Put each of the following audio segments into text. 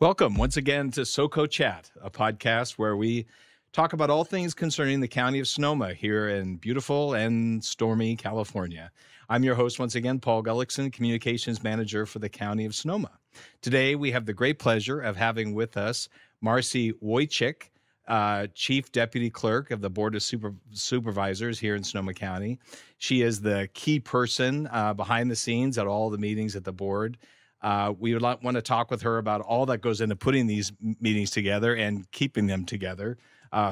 Welcome once again to SoCo Chat, a podcast where we talk about all things concerning the county of Sonoma here in beautiful and stormy California. I'm your host once again, Paul Gullickson, Communications Manager for the county of Sonoma. Today, we have the great pleasure of having with us Marcie Woychik, Chief Deputy Clerk of the Board of Supervisors here in Sonoma County. She is the key person behind the scenes at all the meetings at the board. We would want to talk with her about all that goes into putting these meetings together and keeping them together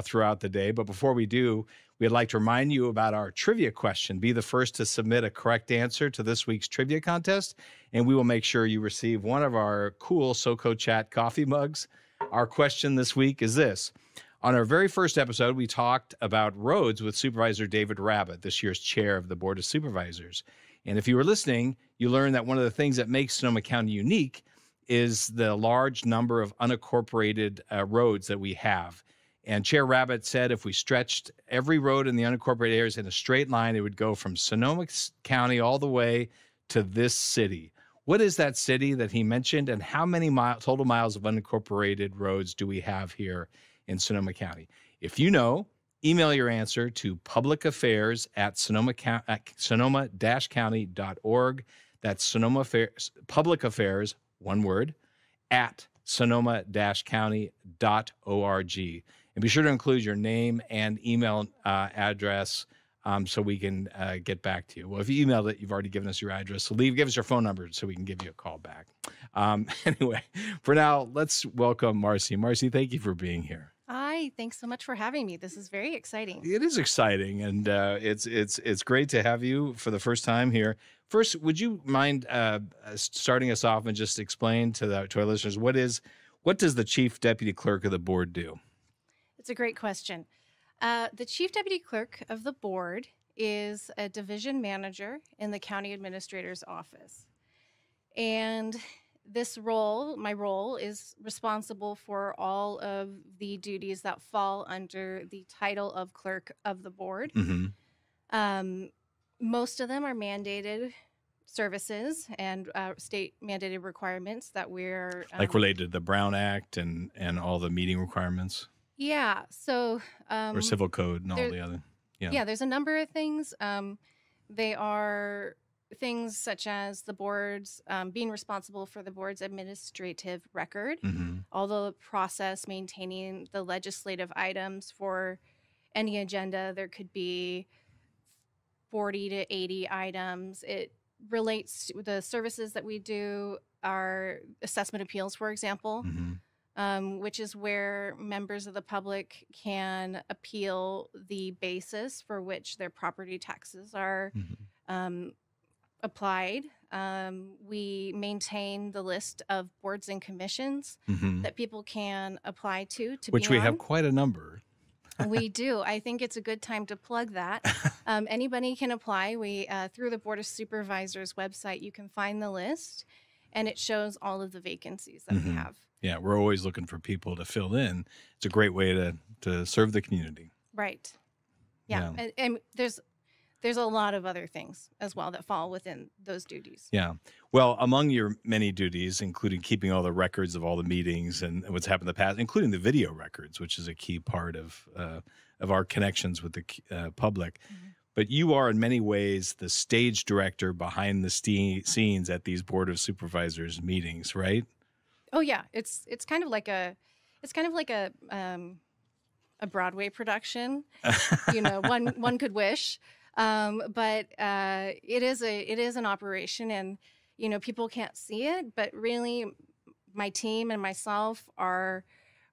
throughout the day. But before we do, we'd like to remind you about our trivia question. Be the first to submit a correct answer to this week's trivia contest, and we will make sure you receive one of our cool SoCo Chat coffee mugs. Our question this week is this. On our very first episode, we talked about roads with Supervisor David Rabbitt, this year's chair of the Board of Supervisors. And if you were listening, you learned that one of the things that makes Sonoma County unique is the large number of unincorporated roads that we have. And Chair Rabbitt said if we stretched every road in the unincorporated areas in a straight line, it would go from Sonoma County all the way to this city. What is that city that he mentioned, and how many total miles of unincorporated roads do we have here in Sonoma County? If you know, email your answer to publicaffairs@sonoma-county.org. That's Sonoma Affairs, Public Affairs, one word, at sonoma-county.org. And be sure to include your name and email address so we can get back to you. Well, if you emailed it, you've already given us your address. So give us your phone number so we can give you a call back. Anyway, for now, let's welcome Marcie. Marcie, thank you for being here. Hi, thanks so much for having me. This is very exciting. It is exciting, and it's great to have you for the first time here. First, would you mind starting us off and just explain to our listeners what does the Chief Deputy Clerk of the Board do? It's a great question. The Chief Deputy Clerk of the Board is a division manager in the County Administrator's Office. And this role, my role, is responsible for all of the duties that fall under the title of Clerk of the Board. Mm-hmm. Most of them are mandated services and state mandated requirements that we're... like related to the Brown Act and all the meeting requirements? Yeah, so... or civil code and all the other... Yeah, there's a number of things. They are things such as the board's being responsible for the board's administrative record, mm-hmm. all the process, maintaining the legislative items for any agenda. There could be 40 to 80 items. It relates to the services that we do are assessment appeals, for example, mm-hmm. Which is where members of the public can appeal the basis for which their property taxes are mm-hmm. Applied. We maintain the list of boards and commissions mm-hmm. that people can apply to which be we on. have quite a number. We do. I think it's a good time to plug that. Anybody can apply. We through the Board of Supervisors website, you can find the list, and it shows all of the vacancies that mm-hmm. we have. Yeah, we're always looking for people to fill in. It's a great way to serve the community. Right. Yeah. And there's a lot of other things as well that fall within those duties. Yeah. Well, among your many duties, including keeping all the records of all the meetings and what's happened in the past, including the video records, which is a key part of our connections with the public. Mm-hmm. But you are in many ways the stage director behind the scenes at these Board of Supervisors meetings, right? Oh yeah, it's kind of like a Broadway production. One could wish. But it is an operation, and people can't see it, but really my team and myself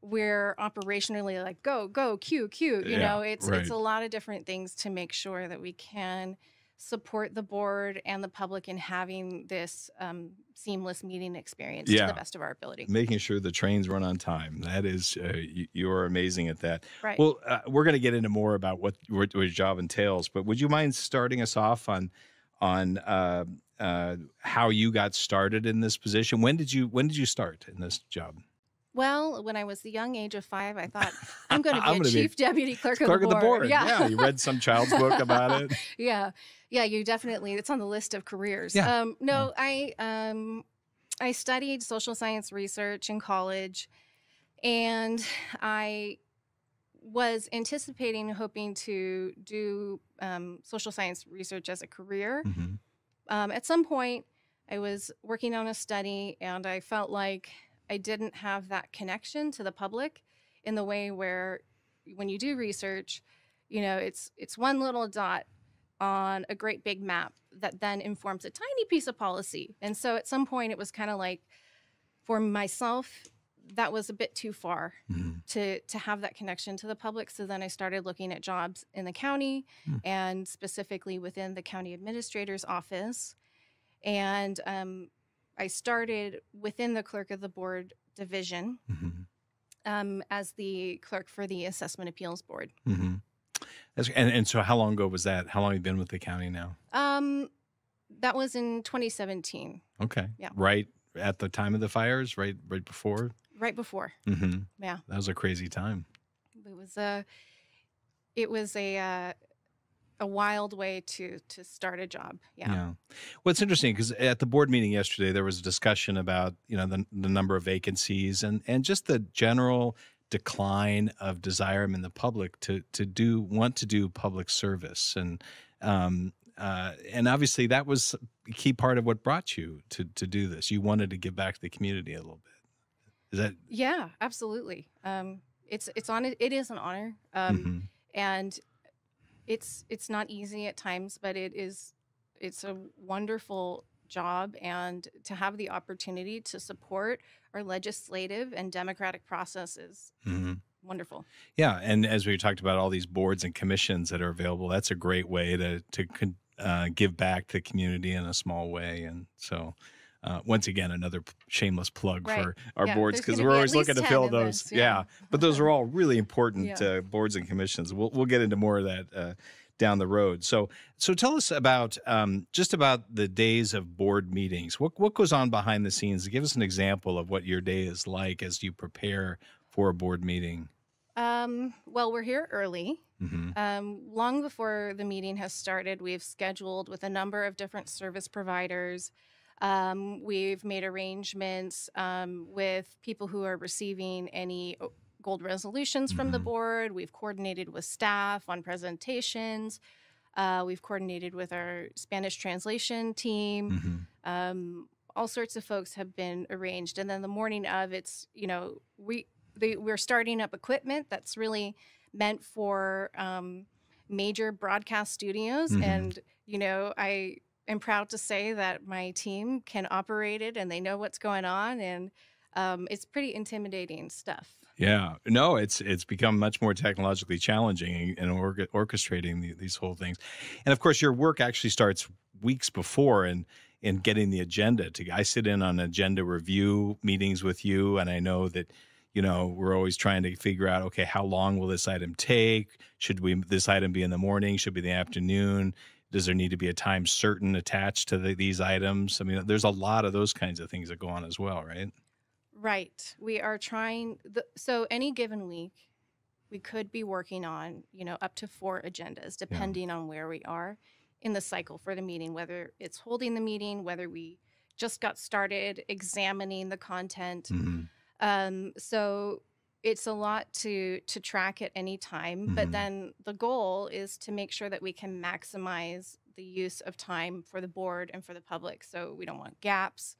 we're operationally like go cue it's a lot of different things to make sure that we can support the board and the public in having this seamless meeting experience to the best of our ability. Making sure the trains run on time. That is, you're amazing at that. Right. Well, we're going to get into more about what your job entails, but would you mind starting us off on how you got started in this position? When did you start in this job? Well, when I was the young age of 5, I thought I'm going to be a chief deputy clerk of the board. Yeah, you read some child's book about it. Yeah, you definitely. It's on the list of careers. Yeah. No, I studied social science research in college, and I was anticipating, hoping to do social science research as a career. At some point, I was working on a study, and I felt like I didn't have that connection to the public in the way where when you do research, it's one little dot on a great big map that then informs a tiny piece of policy. And so at some point, it was kind of like, for myself, that was a bit too far to have that connection to the public. So then I started looking at jobs in the county and specifically within the county administrator's office. And I started within the clerk of the board division as the clerk for the assessment appeals board. And so how long ago was that? How long have you been with the county now? That was in 2017. Okay. Yeah. Right at the time of the fires, right before? Right before. Yeah. That was a crazy time. It was a wild way to start a job. Yeah. Well, it's interesting because at the board meeting yesterday, there was a discussion about, the number of vacancies and just the general decline of desire in the public to want to do public service. And obviously that was a key part of what brought you to do this. You wanted to give back to the community a little bit. Is that? Yeah, absolutely. It is an honor. And it's not easy at times, but it's a wonderful job, and to have the opportunity to support our legislative and democratic processes wonderful. Yeah, and as we talked about all these boards and commissions that are available, that's a great way to give back to the community in a small way. And so once again, another shameless plug for our boards, because we're always looking to fill those. But those are all really important boards and commissions. We'll get into more of that down the road. So tell us about just about the days of board meetings. What goes on behind the scenes? Give us an example of what your day is like as you prepare for a board meeting. Well, we're here early. Long before the meeting has started, we've scheduled with a number of different service providers. We've made arrangements with people who are receiving any gold resolutions from the board. We've coordinated with staff on presentations. We've coordinated with our Spanish translation team. All sorts of folks have been arranged. And then the morning of, we're starting up equipment that's really meant for major broadcast studios. And, I am proud to say that my team can operate it and they know what's going on. And it's pretty intimidating stuff. Yeah, no, it's become much more technologically challenging in orchestrating these whole things. And of course, your work actually starts weeks before in getting the agenda together. I sit in on agenda review meetings with you, and I know that, we're always trying to figure out, okay, how long will this item take? Should this item be in the morning? Should it be in the afternoon? Does there need to be a time certain attached to these items? I mean, there's a lot of those kinds of things that go on as well, right? Right. We are trying. So any given week, we could be working on, up to 4 agendas, depending on where we are in the cycle for the meeting, whether it's holding the meeting, whether we just got started examining the content. So it's a lot to track at any time. But then the goal is to make sure that we can maximize the use of time for the board and for the public. So we don't want gaps.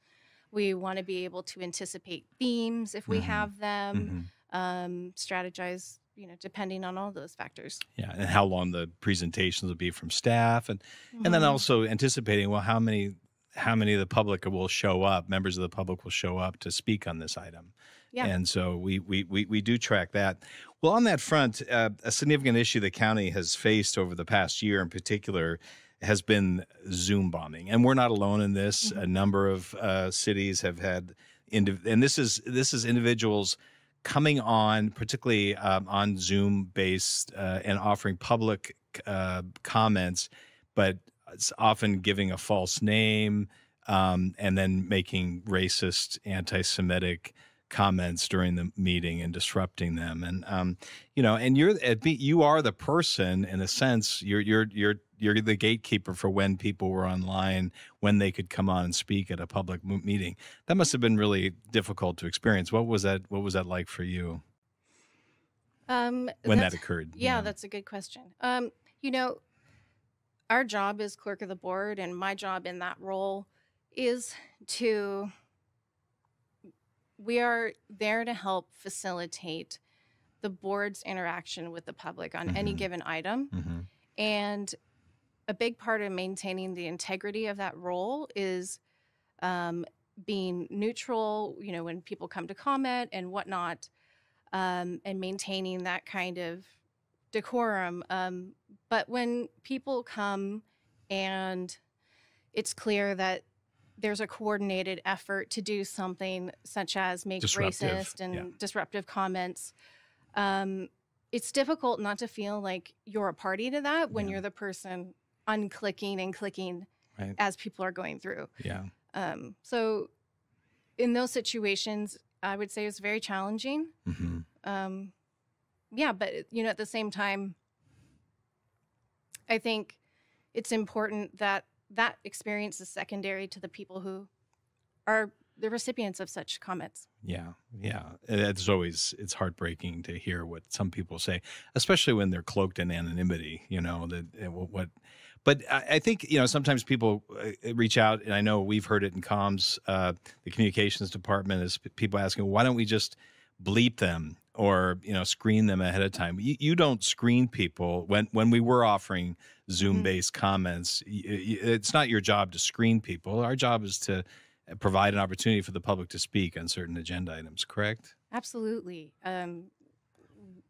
We want to be able to anticipate themes if we have them, strategize, depending on all those factors. Yeah, and how long the presentations will be from staff, and then also anticipating, well, how many of the public will show up, members of the public will show up to speak on this item. Yeah. And so we do track that. Well, on that front, a significant issue the county has faced over the past year in particular has been Zoom bombing, and we're not alone in this. A number of cities have had, and this is individuals coming on, particularly on Zoom based and offering public comments, but it's often giving a false name and then making racist, anti-Semitic comments during the meeting and disrupting them. And and you are the person, in a sense. You're you're the gatekeeper for when people were online, when they could come on and speak at a public meeting. That must have been really difficult to experience. What was that like for you when that occurred? Yeah, that's a good question. You know, our job as clerk of the board, and my job in that role is we are there to help facilitate the board's interaction with the public on any given item. And a big part of maintaining the integrity of that role is being neutral, you know, when people come to comment and whatnot, and maintaining that kind of decorum. But when people come and it's clear that there's a coordinated effort to do something such as make racist and disruptive comments, it's difficult not to feel like you're a party to that when you're the person unclicking and clicking as people are going through. So in those situations, I would say it's very challenging. But you know, at the same time, I think it's important that that experience is secondary to the people who are the recipients of such comments. It's heartbreaking to hear what some people say, especially when they're cloaked in anonymity, you know, but I think, you know, sometimes people reach out, and I know we've heard it in comms, the communications department, is people asking, why don't we just bleep them or, you know, screen them ahead of time? You don't screen people. When we were offering Zoom-based comments, it's not your job to screen people. Our job is to provide an opportunity for the public to speak on certain agenda items, correct? Absolutely.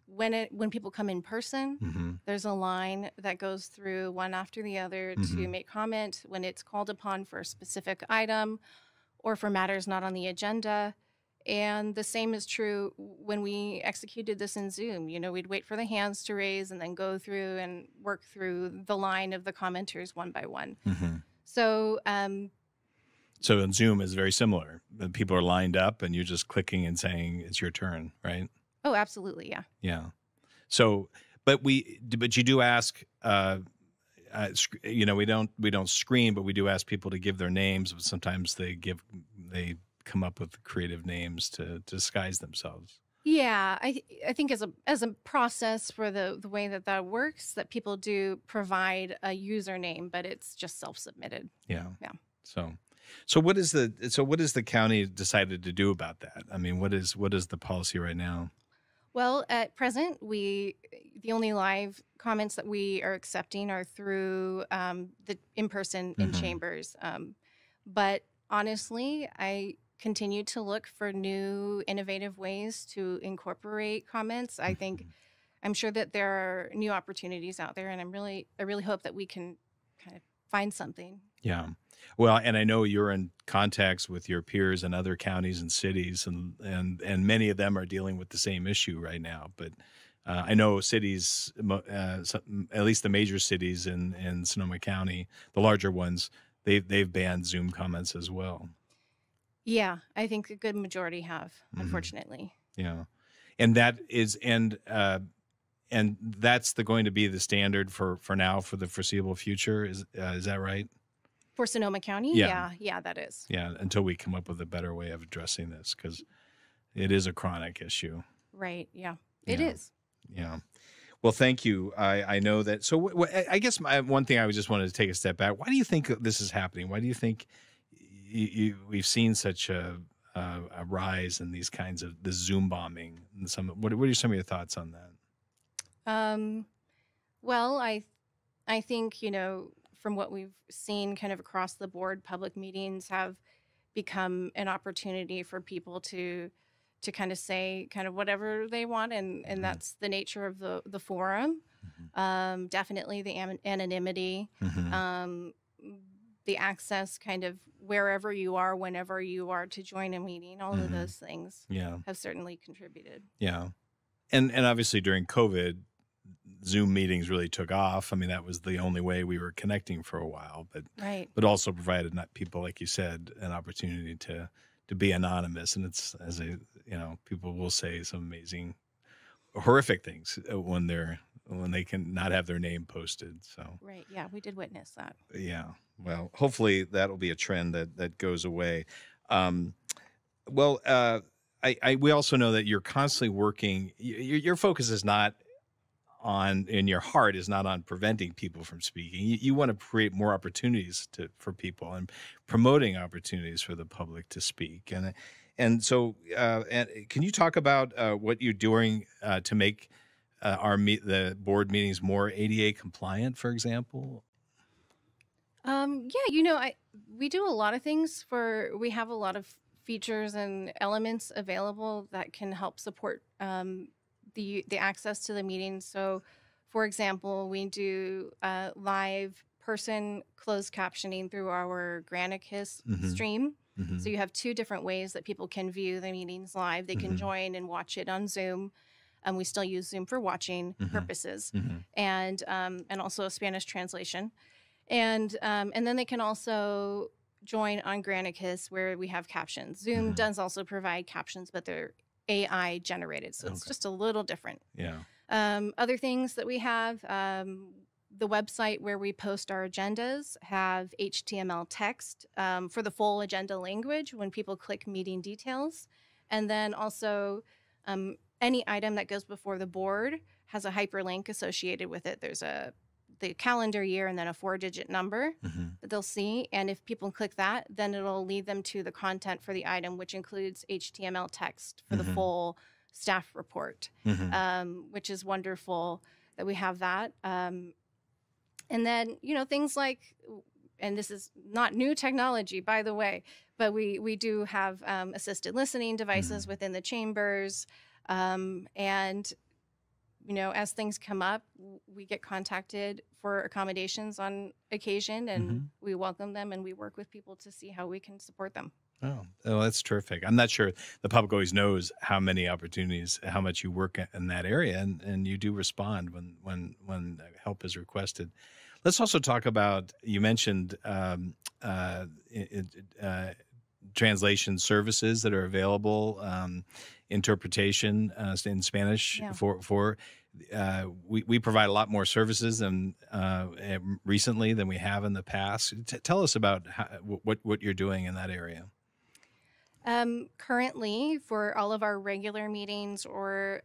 When people come in person, there's a line that goes through one after the other to make comment when it's called upon for a specific item or for matters not on the agenda. And the same is true when we executed this in Zoom. You know, we'd wait for the hands to raise and then go through and work through the line of the commenters one by one. So in Zoom is very similar. People are lined up and you're just clicking and saying it's your turn, right? Oh, absolutely, yeah. Yeah. So, but you do ask. You know, we don't screen, but we do ask people to give their names. But sometimes they come up with creative names to disguise themselves. Yeah, I think as a process for the way that works, that people do provide a username, but it's just self-submitted. Yeah. So what is the county decided to do about that? I mean, what is the policy right now? Well, at present, the only live comments that we are accepting are through the in-person in chambers. But honestly, I continue to look for new innovative ways to incorporate comments. I'm sure that there are new opportunities out there, and I really hope that we can kind of find something. Yeah. Well, and I know you're in contacts with your peers in other counties and cities, and many of them are dealing with the same issue right now. But I know cities, at least the major cities in Sonoma County, the larger ones, they've banned Zoom comments as well. Yeah, I think a good majority have, unfortunately. Yeah, and that's going to be the standard for now for the foreseeable future. Is that right? For Sonoma County? Yeah, that is. Yeah, until we come up with a better way of addressing this, because it is a chronic issue. Right, yeah. It is. Yeah. Well, thank you. I know that. So I guess one thing I just wanted to take a step back. Why do you think this is happening? Why do you think we've seen such a rise in these kinds of the Zoom bombing? And what are some of your thoughts on that? Well, I think, you know, from what we've seen kind of across the board, public meetings have become an opportunity for people to kind of say kind of whatever they want. And that's the nature of the forum. Definitely the anonymity, the access kind of wherever you are, whenever you are to join a meeting. All of those things have certainly contributed. Yeah. And obviously during COVID, Zoom meetings really took off. I mean, that was the only way we were connecting for a while, but also provided people, like you said, an opportunity to be anonymous. And it's people will say some amazing, horrific things when they're when they can not have their name posted. So Right. Yeah, we did witness that. yeah, well, hopefully that'll be a trend that goes away. Um, well, we also know that you're constantly working. Your focus is not on, and your heart is not on preventing people from speaking. You want to create more opportunities for people and promoting opportunities for the public to speak. And so, and can you talk about what you're doing to make the board meetings more ADA compliant, for example? Yeah, we do a lot of things we have a lot of features and elements available that can help support the access to the meeting. So, for example, we do live person closed captioning through our Granicus stream. So you have two different ways that people can view the meetings live. They can join and watch it on Zoom. We still use Zoom for watching purposes, and also a Spanish translation. And then they can also join on Granicus, where we have captions. Zoom does also provide captions, but they're AI generated, so it's just a little different. Yeah. Other things that we have, the website where we post our agendas have HTML text for the full agenda language when people click meeting details. And then also any item that goes before the board has a hyperlink associated with it. There's the calendar year and then a 4-digit number that they'll see. And if people click that, then it'll lead them to the content for the item, which includes HTML text for the full staff report, which is wonderful that we have that. And then, things like, and this is not new technology, by the way, but we do have assisted listening devices within the chambers. And as things come up, we get contacted for accommodations on occasion, and we welcome them, and we work with people to see how we can support them. Oh, that's terrific. I'm not sure the public always knows how many opportunities, how much you work in that area, and you do respond when help is requested. Let's also talk about, you mentioned translation services that are available, interpretation in Spanish we provide a lot more services than recently than we have in the past. Tell us about what you're doing in that area. Currently, for all of our regular meetings, or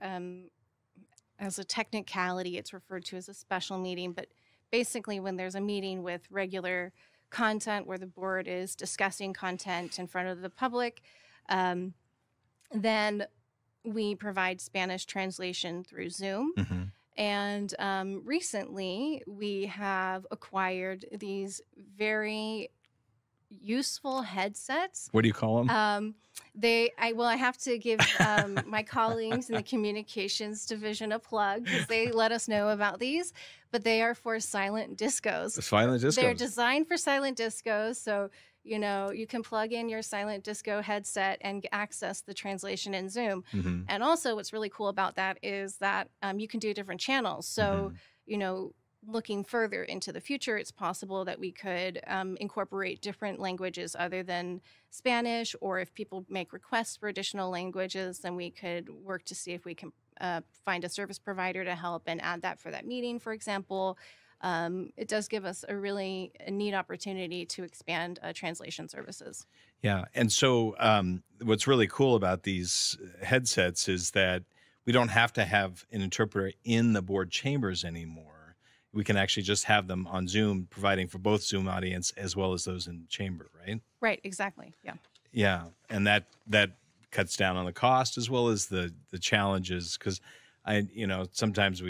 as a technicality, it's referred to as a special meeting, but basically when there's a meeting with regular content where the board is discussing content in front of the public, then we provide Spanish translation through Zoom. And recently we have acquired these very useful headsets. What do you call them? I have to give my colleagues in the communications division a plug, because they let us know about these, but they are for silent discos. Silent discos. They're designed for silent discos. So, you can plug in your silent disco headset and access the translation in Zoom. And also what's really cool about that is that you can do different channels. So, looking further into the future, it's possible that we could incorporate different languages other than Spanish, or if people make requests for additional languages, then we could work to see if we can find a service provider to help and add that for that meeting, for example. It does give us a really neat opportunity to expand translation services. Yeah. And so what's really cool about these headsets is that we don't have to have an interpreter in the board chambers anymore. We can actually just have them on Zoom, providing for both Zoom audience as well as those in chamber, right? Right, exactly. Yeah. Yeah. And that cuts down on the cost as well as the challenges, because sometimes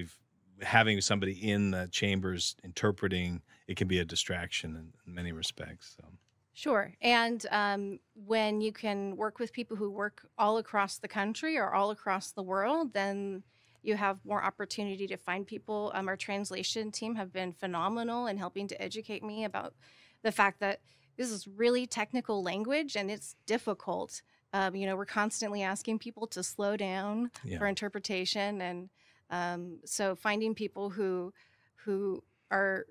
having somebody in the chambers interpreting, it can be a distraction in many respects. So. Sure. And when you can work with people who work all across the country or all across the world, then you have more opportunity to find people. Our translation team have been phenomenal in helping to educate me about the fact that this is really technical language and it's difficult. We're constantly asking people to slow down for interpretation. And so finding people who are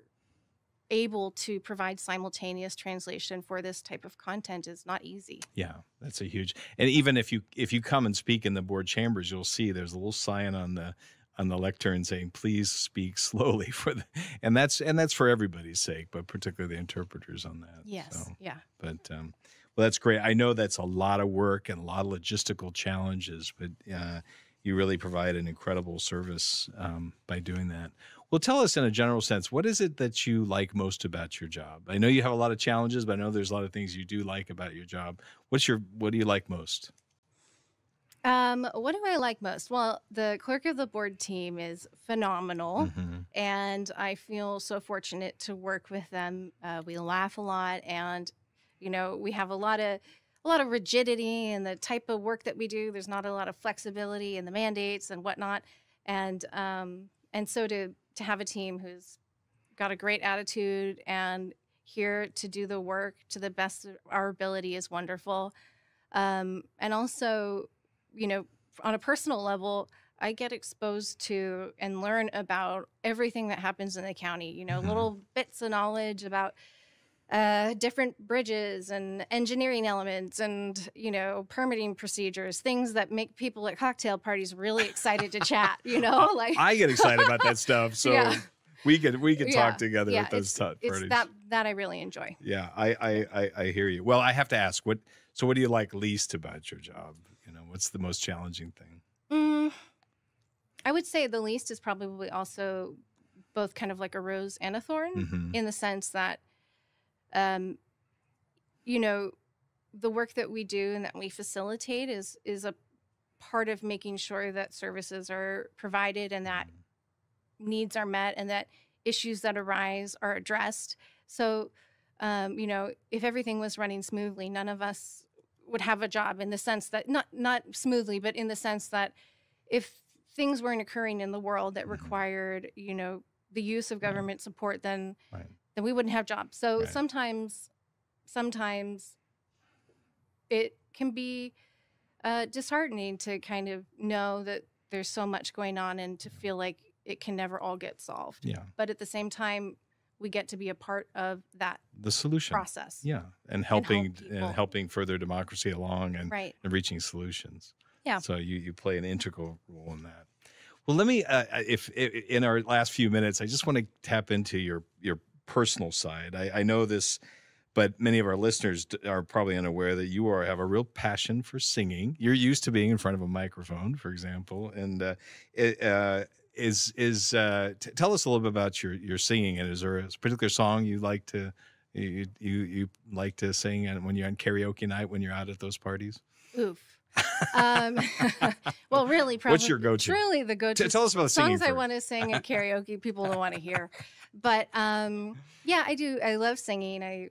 able to provide simultaneous translation for this type of content is not easy. Yeah, that's a huge. And even if you come and speak in the board chambers, you'll see there's a little sign on on the lectern saying, "Please speak slowly," and that's for everybody's sake, but particularly the interpreters on that. Yes. So, Yeah. but well, that's great. I know that's a lot of work and a lot of logistical challenges, but you really provide an incredible service by doing that. Well, tell us in a general sense, what is it that you like most about your job? I know you have a lot of challenges, but I know there's a lot of things you do like about your job. What do you like most? What do I like most? Well, the clerk of the board team is phenomenal, and I feel so fortunate to work with them. We laugh a lot, and we have a lot of rigidity in the type of work that we do. There's not a lot of flexibility in the mandates and whatnot, and so to have a team who's got a great attitude and here to do the work to the best of our ability is wonderful. And also, on a personal level, I get exposed to and learn about everything that happens in the county, little bits of knowledge about different bridges and engineering elements and, permitting procedures, things that make people at cocktail parties really excited to chat, like I get excited about that stuff. So yeah. we could talk together Yeah, at those parties. It's that I really enjoy. Yeah, I hear you. Well, I have to ask, what do you like least about your job? What's the most challenging thing? I would say the least is probably also both kind of like a rose and a thorn in the sense that, the work that we do and that we facilitate is a part of making sure that services are provided and that needs are met and that issues that arise are addressed. So, if everything was running smoothly, none of us would have a job in the sense that not smoothly, but in the sense that if things weren't occurring in the world that required, the use of government support, then we wouldn't have jobs. So sometimes it can be disheartening to kind of know that there's so much going on and to feel like it can never all get solved. Yeah. But at the same time, we get to be a part of the solution process. Yeah. And helping further democracy along and reaching solutions. Yeah. So you play an integral role in that. Well, let me, if in our last few minutes, I just want to tap into your personal side. I know this, but many of our listeners are probably unaware that you have a real passion for singing. You're used to being in front of a microphone, for example, and tell us a little bit about your singing, and is there a particular song you like to sing when you're on karaoke night when you're out at those parties? Oof. Well, really, probably. What's your go-to? Truly, the go-to. Tell us about singing songs I want to sing at karaoke. People don't want to hear, but yeah, I do. I love singing. I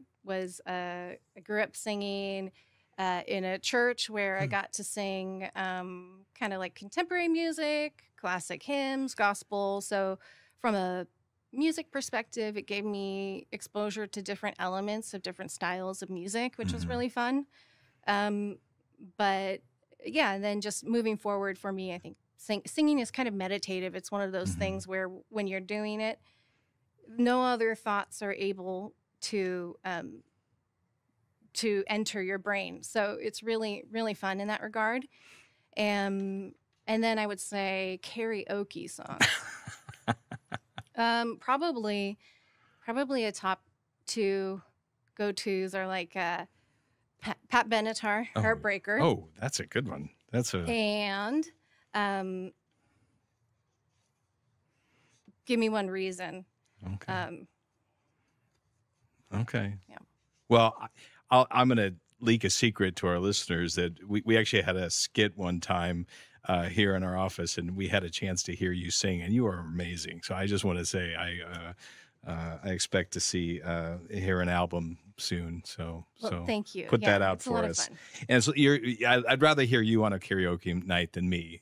grew up singing in a church where I got to sing kind of like contemporary music, classic hymns, gospel. So from a music perspective, it gave me exposure to different elements of different styles of music, which was really fun. But yeah, and then just moving forward for me, I think singing is kind of meditative. It's one of those things where when you're doing it, no other thoughts are able to enter your brain. So it's really, really fun in that regard. And then I would say karaoke songs. Probably a top two go-tos are like Pat Benatar, Heartbreaker. Oh, that's a good one. And Give Me One Reason. Okay. Okay. Yeah. Well, I'm going to leak a secret to our listeners that we actually had a skit one time here in our office, and we had a chance to hear you sing, and you are amazing. So I just want to say I expect to hear an album soon. So thank you. Put that out for us. And so I'd rather hear you on a karaoke night than me,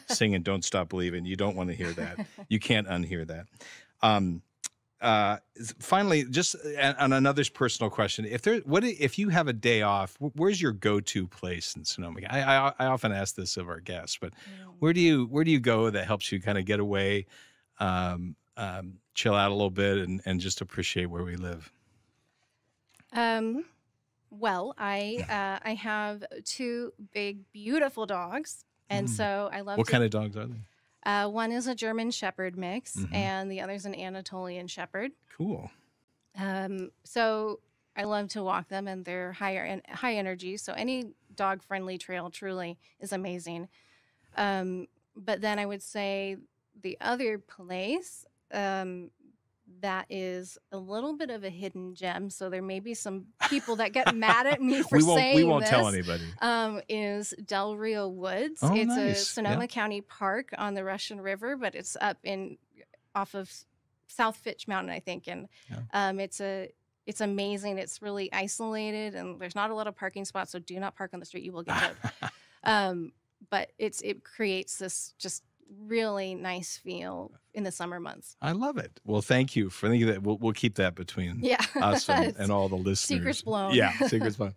singing "Don't Stop Believing." You don't want to hear that. You can't unhear that. Finally, just on another personal question, if you have a day off, where's your go-to place in Sonoma? I often ask this of our guests, but where do you go that helps you kind of get away, chill out a little bit, and just appreciate where we live? Well, I have two big, beautiful dogs, and so I love. What kind of dogs are they? One is a German Shepherd mix, and the other is an Anatolian Shepherd. Cool. So I love to walk them, and they're high energy. So any dog-friendly trail truly is amazing. But then I would say the other place that is a little bit of a hidden gem. So there may be some people that get mad at me for saying we won't this, tell anybody. Is Del Rio Woods. Oh, it's nice. a Sonoma County park on the Russian River, but it's up off of South Fitch Mountain, I think. And it's amazing. It's really isolated, and there's not a lot of parking spots, so do not park on the street. You will get towed. But it creates this just really nice feel in the summer months. I love it. Well, thank you for thinking that. We'll keep that between us and all the listeners. Secrets blown. Yeah, secrets blown.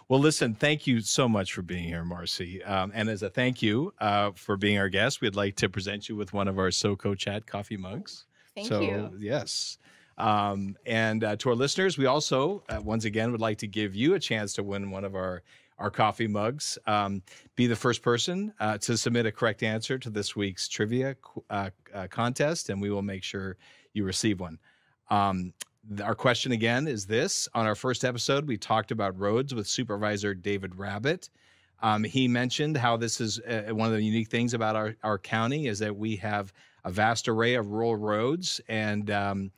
Well, listen, thank you so much for being here, Marcie. And as a thank you for being our guest, we'd like to present you with one of our SoCo Chat coffee mugs. Thank you. Yes. And to our listeners, we also, once again, would like to give you a chance to win one of our coffee mugs. Be the first person to submit a correct answer to this week's trivia contest, and we will make sure you receive one. Our question again is this. On our first episode, we talked about roads with Supervisor David Rabbit. He mentioned how this is one of the unique things about our county is that we have a vast array of rural roads, and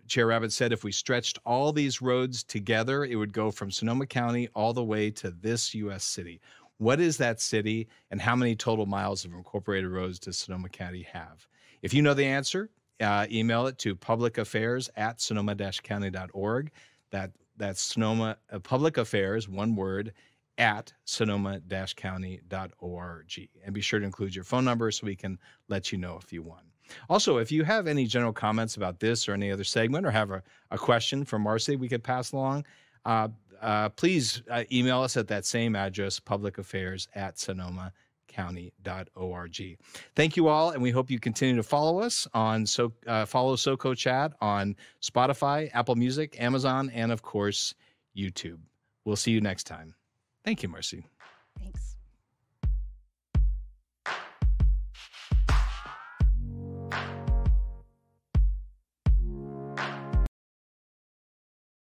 Chair Rabbit said if we stretched all these roads together, it would go from Sonoma County all the way to this U.S. city. What is that city, and how many total miles of incorporated roads does Sonoma County have? If you know the answer, email it to publicaffairs@sonoma-county.org. That's Sonoma Public Affairs, one word, at sonoma-county.org. And be sure to include your phone number so we can let you know if you won. Also, if you have any general comments about this or any other segment, or have a question for Marcie we could pass along, please email us at that same address, publicaffairs@sonoma-county.org. Thank you all, and we hope you continue to follow us on follow SoCo Chat on Spotify, Apple Music, Amazon, and of course, YouTube. We'll see you next time. Thank you, Marcie. Thanks.